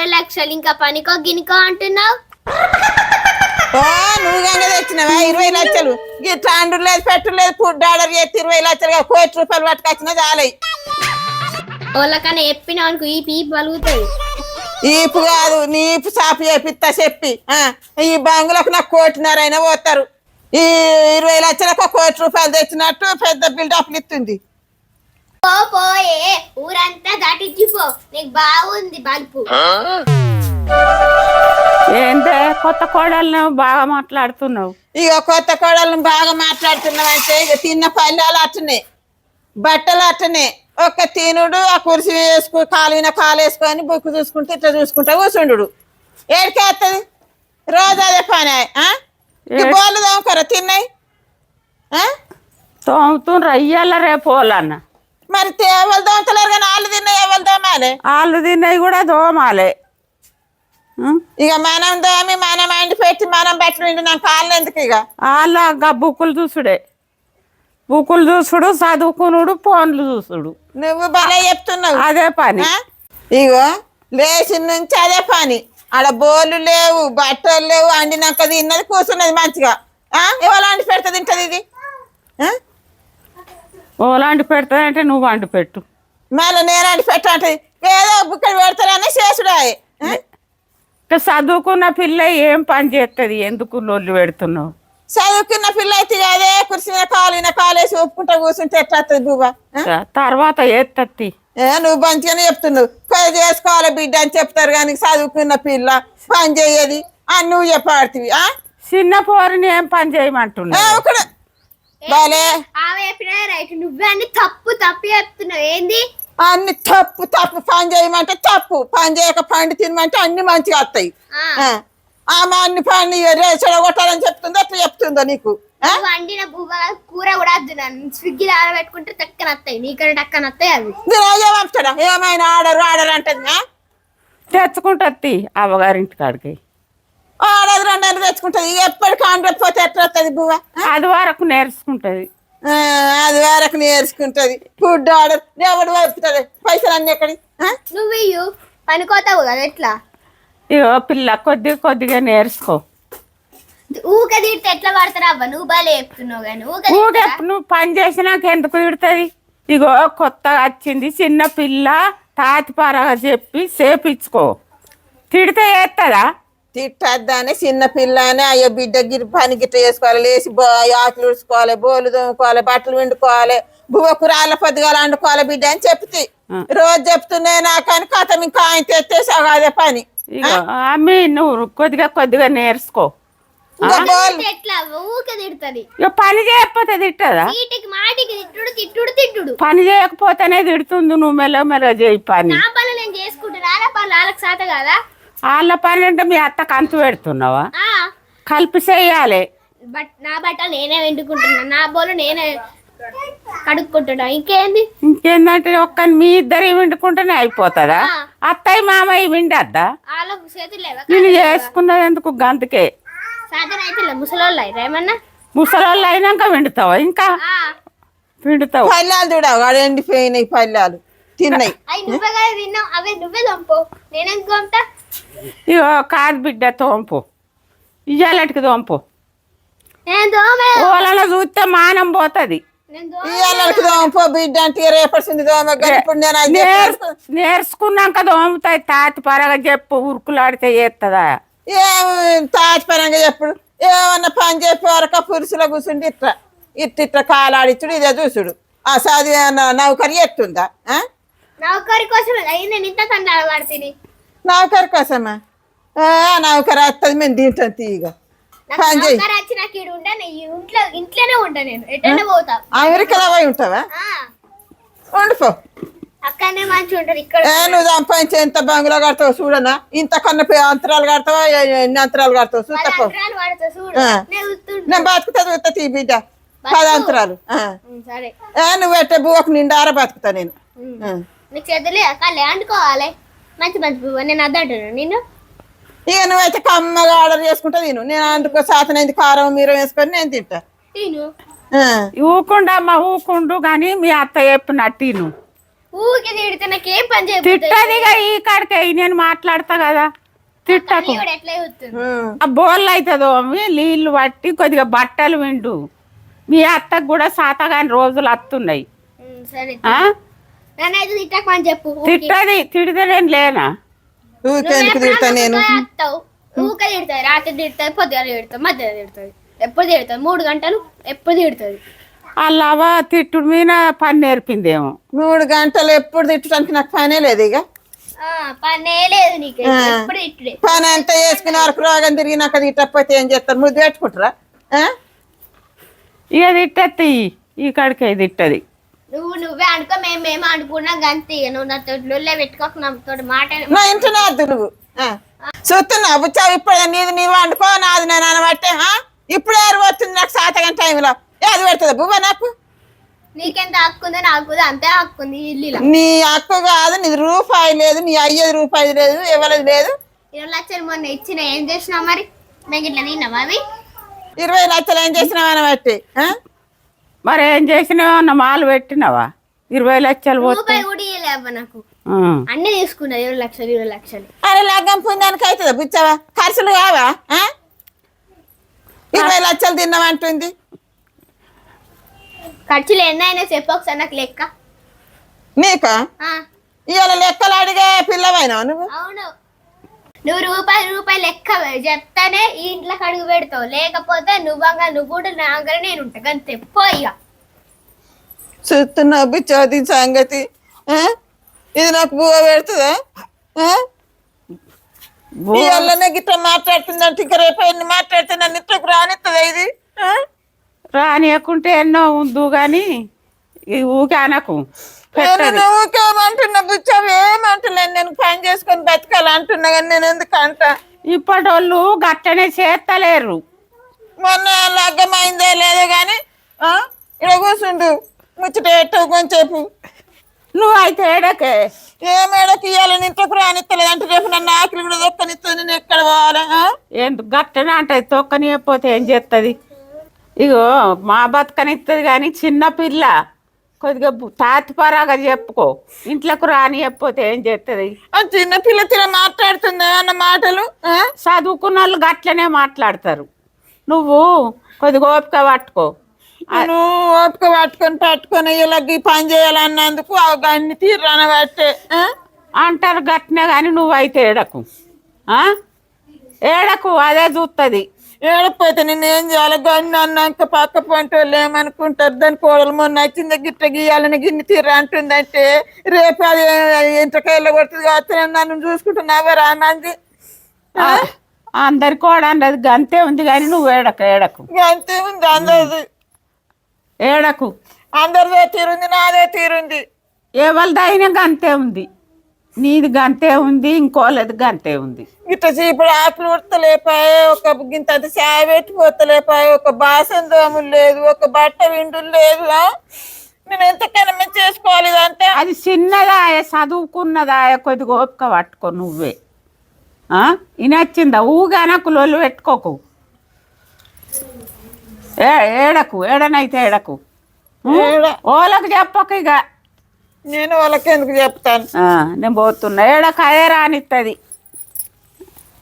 20 లక్షలు ఇంకా పనికో గినికో అంటున్నావు. నువ్వు గంగ తెచ్చినవా 20 లక్షలు? ఇట్లా అండు లేదు పెట్టు లేదు ఫుడ్ ఆర్డర్ చేసి 20 లక్షలుగా ₹1,00,00,000 పట్టుకొచ్చినా చాలై. వాళ్ళకన్నా చెప్పినావు అనుకో ఈ పీపు పలుగుతాయి. ఈపు కాదు నీపు సాపు చేపిస్తా చెప్పి. ఈ బంగులకు నాకు ₹1,50,000 పోతారు. ఈ 20 లక్షలకు ₹1,00,00,000 తెచ్చినట్టు పెద్ద బిల్డప్లు ఇస్తుంది. పోయే ఊరంతా దాటిచ్చిపో, నీకు బాగుంది బల్పు. ఏంటే కొత్త కోడలను బాగా మాట్లాడుతున్నావు? ఇక కొత్త కోడలను బాగా మాట్లాడుతున్నావు అంటే ఇక తిన్న పల్లెలు అట్టనే బట్టలు అట్టనే ఒక్క తినుడు ఆ కుర్చీ కాలు వేసుకొని బుక్ చూసుకుంటే ఇట్లా చూసుకుంటా కూర్చుండు. ఏడికేస్తుంది రోజు అదే పని. బోళ్ళు తోముకోరా తిన్నాయి తోముతుండ్రు అయ్యాల రేపు వాళ్ళన్న. మరి ఎవరు దోమతలేరు కానీ వాళ్ళు తిన్నాయి ఎవరు దోమాలి? వాళ్ళు తిన్నాయి కూడా దోమాలి. ఇక మనం దోమి మనం అండి పెట్టి మనం బట్టలు నాకు కాళ్ళు ఎందుకు? ఇక వాళ్ళ బుక్కులు చూసుడే, బుక్కులు చూసుడు, చదువుకునుడు, ఫోన్లు చూసుడు. నువ్వు భలే చెప్తున్నావు. అదే పని. ఇగో లేచిన నుంచి అదే పని. ఆడ బోళ్ళు లేవు బట్టలు లేవు అండినాక తిన్నది కూర్చున్నది మంచిగా. ఎవరు అండి పెడతా తింటది ఇది? ఓలాంటి పెడతాదంటే నువ్వు అంటి పెట్టు. మళ్ళీ నేను అండి పెట్టంటది ఏదో బుక్కడ పెడతారని చేసుడా. చదువుకున్న పిల్ల ఏం పని చేస్తుంది? ఎందుకు లొల్లి పెడుతున్నావు? చదువుకున్న పిల్ల అయితే అదే కుర్చీ కాలేసి ఒప్పుకుంటా కూర్చుంటే ఎట్లా బువ్వా? తర్వాత ఎత్తి నువ్వు మంచిగానే చెప్తున్నావు. పని చేసుకోవాలి బిడ్డ అని చెప్తారు కానీ చదువుకున్న పిల్ల పని చేయది అని నువ్వు చెప్పాడుతుంది. చిన్న పోరిని ఏం పని చేయమంటున్నావు? బాలే నువ్వే అన్ని తప్పు చెప్తున్నావు. ఏంది అన్ని తప్పు పని చేయమంటే తప్పు, పని చేయక పండి తినమంటే అన్ని మంచిగా వస్తాయి. ఆమె అన్ని పని చెడగొట్టాలని చెప్తుందో అట్లా చెప్తుందో నీకు? వండిన కూర కూడా స్విగ్గీలో ఆడబెట్టుకుంటే టక్కన వస్తాయి, నీకన్నా టక్కన వస్తాయి. అవి ఏమంటాడా ఏమైనా ఆర్డర్ అంటది తెచ్చుకుంటుంది అవ్వగారింటి కాడికి. ఆడది 2 నెలలు తెచ్చుకుంటది. ఎప్పటికి ఆండ్రపోతే పోతే ఎట్లా వస్తుంది బువ్వ? అది వరకు నేర్చుకుంటది. అది వరకు నేర్చుకుంటది. ఫుడ్ ఆర్డర్ ఎవడు పంపుతుంది? పైసలు అన్ని ఎక్కడి? నువ్వు పనికోతావు కదా ఎట్లా? ఇగో పిల్ల కొద్దిగా నేర్చుకో. ఊకే తిడితే ఎట్లా పడతారా అవ్వ? నువ్వు బాగా చెప్తున్నావు కానీ ఊకే నువ్వు పని చేసినాక ఎందుకు తిడుతుంది? ఇగో కొత్తగా వచ్చింది చిన్న పిల్ల, తాతిపారగా చెప్పి చేపించుకో. తిడితే వేస్తుందా? తిట్టద్దానే చిన్న పిల్ల అని అయ్యో బిడ్డ గిరి పని గిట్ట చేసుకోవాలి, లేచి ఆకులు ఉడుచుకోవాలి, బోలు తోముకోవాలి, బట్టలు విండుకోవాలి, బువ్వకు రాళ్ళ పొద్దుగాలు వండుకోవాలి బిడ్డ అని చెప్తే రోజు చెప్తున్నాయి నాకని కథ ఇంకా ఆయన తెచ్చేసి అదే పని. అమ్మి నువ్వు కొద్దిగా నేర్చుకో. పని చేయకపోతే తిట్టదా? పని చేయకపోతేనే తిడుతుంది. నువ్వు మెల్లగా చేయి పని. వాళ్ళ పని అంటే మీ అత్త కంతు పెడుతున్నావా? కలిపి చెయ్యాలి. నా బట్టలు నేనే వండుకుంటున్నా, నా బోలు నేనే కడుక్కుంటున్నా. ఇంకేందంటే మీ ఇద్దరు వండుకుంటేనే అయిపోతుందా? అత్తయ్య మామయ్య విండద్దా? నేను చేసుకున్నది ఎందుకు గంతకే? ముసలోళ్ళు అయినాక విండుతావా? ఇంకా విండుతావు. పల్లెలు చూడవు వాడు ఎండిపోయినాయి పల్లెలు తిన్నాయి. ఇగో కాదు బిడ్డ తోంపు, ఇయ్యాలటికి తోంపు. ఓలలో చూస్తే మానం పోతుంది. బిడ్డ అంటే రేపడుతుంది నేర్చుకున్నాక దోముతాయి. తాతి పరగా చెప్పు, ఉరుకులాడితే చేస్తుందా? తాచిపరంగా చెప్పుడు ఏమన్నా పని చెప్పే వరకు పురుషుల కూర్చుంటే ఇట్లా కాలాడిచ్చుడు ఇదే చూసుడు. ఆ చదివి నౌకరి ఎట్టుందా? నౌకరి కోసమే నౌకరి కోసమా? నౌకరి వస్తుంది మేము తింటాం తీగ పని చేయి. అమెరికాలో పోయి ఉంటావా? వండిపో. నువ్వు సంపాదించి ఎంత బంగులో కడతావు చూడనా? ఇంత కన్నా అంతరాలు కడతావా ఎన్ని అంతరాలు కడతావు చూస్తపో. నేను బతుకుతా చూస్తా తీ బిడ్డ 10 అంతరాలు. నువ్వు పెట్టే బువ్వకు నిండారా బతుకుతా నేను. ఇక నువ్వైతే కమ్మగా ఆర్డర్ చేసుకుంటా తిను. నేను అందుకో సాతనైంది కారం మీరం వేసుకొని నేను తింటా. ఊకుండా అమ్మ ఊకుండు కానీ మీ అత్త చెప్పినట్టు ఊకే తిడితే నాకేం పని చేయబోతుంది తిట్టదిగా ఈ కాడికి నేను మాట్లాడతా కదా తిట్టకు ఎట్లా చూస్తుంది ఆ బోళ్ళు అవుతుందో నీళ్ళు పట్టి కొద్దిగా బట్టలు విండు మీ అత్తకు కూడా సాతగాని రోజులు వస్తున్నాయి సరే ఆ? నన్నైతే తిట్టకమని చెప్పు తిట్టది తిడితే నేను లేనా ఊకెందుకు తిడతా నేను ఊకే తిడుతుంది రాత్రి తిడుతుంది పొద్దుగాల తిడుతుంది మధ్యాహ్నం తిడుతుంది ఎప్పుడు తిడుతుంది 3 గంటలు ఎప్పుడు తిడుతుంది అల్లవ తిట్టుడు మీద పని నేర్పిందేమో 3 గంటలు ఎప్పుడు తిట్టడానికి నాకు పనే లేదు ఇక పనే లేదు నీకు ఎప్పుడు తిట్టుడే పని అంతా వేసుకునే వరకు రోగం తిరిగినాక తిట్టకపోతే ఏం చేస్తారు ముద్దు పెట్టుకుంటారా ఇక తిట్టత్తి ఈ కాడికి తిట్టది నువ్వే అనుకో మేము అనుకున్నాం గంతి నువ్వు నాతో లొల్లే పెట్టుకోక నాతో మాట నా ఇంట్లో వద్దు నువ్వు చూస్తున్నావు బుచ్చావు ఇప్పుడు నీది నీవు వండుకో నాది నేను అనబట్టే ఇప్పుడు ఎవరు వస్తుంది నాకు సాతగంట టైంలో ఏది పెడుతుంది బువ్వ నాకు నీకెంత హక్కుందో నాకు అంతే హక్కుంది ఇల్లు నీ హక్కు కాదు నీది రూపాయి లేదు నీ అయ్యేది రూపాయి లేదు ఎవరిది లేదు 20 లక్షలు మొన్న ఇచ్చిన ఏం చేసినావు మరి నాకు ఇట్లా తిన్నావా అవి 20 లక్షలు ఏం చేసినావు అనబట్టి మరి ఏం చేసినావా అన్న మాలు పెట్టినావా 20 లక్షలు పోతే రూపాయి కూడా ఇవ్వలేవా నాకు ఆ. అన్ని తీసుకున్నా 20 లక్షలు అరే లగ్గం పుందానికి అవుతుందా బుచ్చావా ఖర్చులు కావా 20 లక్షలు తిన్నామంటుంది ఖర్చులు ఎన్నైనా చెప్పు ఒకసారి నాకు లెక్క నీకా ఆ, ఇవాళ లెక్కలు అడిగే పిల్లవైనా నువ్వు అవును నువ్వు రూపాయి లెక్క చెప్తానే ఈ ఇంట్లోకి అడుగు పెడతావు లేకపోతే నువ్వు కూడా నాగర నేను ఉంటా అంతే పోయిగా చూస్తున్నావు బుచ్చావు సంగతి ఇది నాకు బువ్వ పెడుతుందా ఇవాళనే గిట్ట మాట్లాడుతుందంటే ఇంకా రేపు ఎన్ని మాట్లాడితే నన్ను ఇట్లకు రానిస్తుందా ఇది రానియకుంటే ఎన్నో ఉందు కానీ ఈ ఊకే అనకు పెట్టదు ఊకేమంటున్నా బుచ్చావు ఏమంటలేను నేను పని చేసుకొని బతకాలంటున్నా కానీ నేను ఎందుకు అంట ఇప్పటోళ్ళు గట్టనే చేస్తలేరు మొన్న లగ్గమైందే లేదో కానీ ఇక్కడ కూర్చుండు ముచ్చట ఎట్టు కొంచెంసేపు నువ్వు అయితే ఏడకే ఏమేడకి ఇవ్వాలని ఇంట్లోకి రానిస్తలేదు అంటే రేపు నన్ను ఆకలి కూడా దొక్కనిస్తుంది నేను ఎక్కడ పోవాలి ఎందుకు గట్టనే అంటే తొక్కనియకపోతే ఏం చేస్తుంది ఇగో మా బతకనిస్తుంది కానీ చిన్న పిల్ల కొద్దిగా తాతిపరాగా చెప్పుకో ఇంట్లోకి రానియకపోతే ఏం చేస్తుంది ఆ చిన్న పిల్ల మాట్లాడుతుంది అన్న మాటలు చదువుకున్న వాళ్ళు గట్లనే మాట్లాడతారు నువ్వు కొద్దిగా ఓపిక పట్టుకో నువ్వు ఓపిక పట్టుకొని ఇలాగ పని చేయాలన్నందుకు అన్ని తీర్రాన పట్టే అంటారు గట్నే కానీ నువ్వైతే ఏడకు ఏడకు అదే చూస్తుంది ఏడపోతే నేను ఏం చేయాలి గన్ను అన్నాక పక్క పంట వాళ్ళు ఏమనుకుంటారు దాని కోడలు మొన్న వచ్చింది గిట్ట గీయాలని గిన్నె తీర్రా అంటుందంటే రేపు అది ఇంతకాయలు కొడుతుంది కావచ్చు నన్ను చూసుకుంటున్నావా రానంది అందరి కూడా అన్నది గంతే ఉంది కానీ నువ్వు ఏడకు అంతే ఉంది అందరిది ఏడకు అందరిదే తీరుంది నాదే తీరుంది ఎవరిదైనా గంతే ఉంది నీది గంతే ఉంది ఇంకోళ్ళది గంతే ఉంది గిట్ట చీపుడు ఆకులు ఉడతలేపాయే ఒక గింత చాయ్ పెట్టిపోతలేపాయే ఒక బాసన దోములు లేదు ఒక బట్ట విండులు లేదు నేను ఎంతకైనా చేసుకోవాలి ఇదంటే అది చిన్నదాయ చదువుకున్నదాయ కొద్దిగా ఓపిక పట్టుకో నువ్వే ఇనొచ్చిందా ఊగానకు లొల్లు పెట్టుకోకు ఏడకు ఏడనైతే ఏడకు ఓలకు చెప్పకు ఇక నేను వాళ్ళకి ఎందుకు చెప్తాను నేను పోతున్నా ఏడకు అదే రానిస్తుంది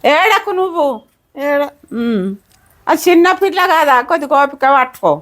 ఏడకు నువ్వు ఏడ అది చిన్న పిల్ల కదా కొద్దిగా ఓపిక పట్టుకో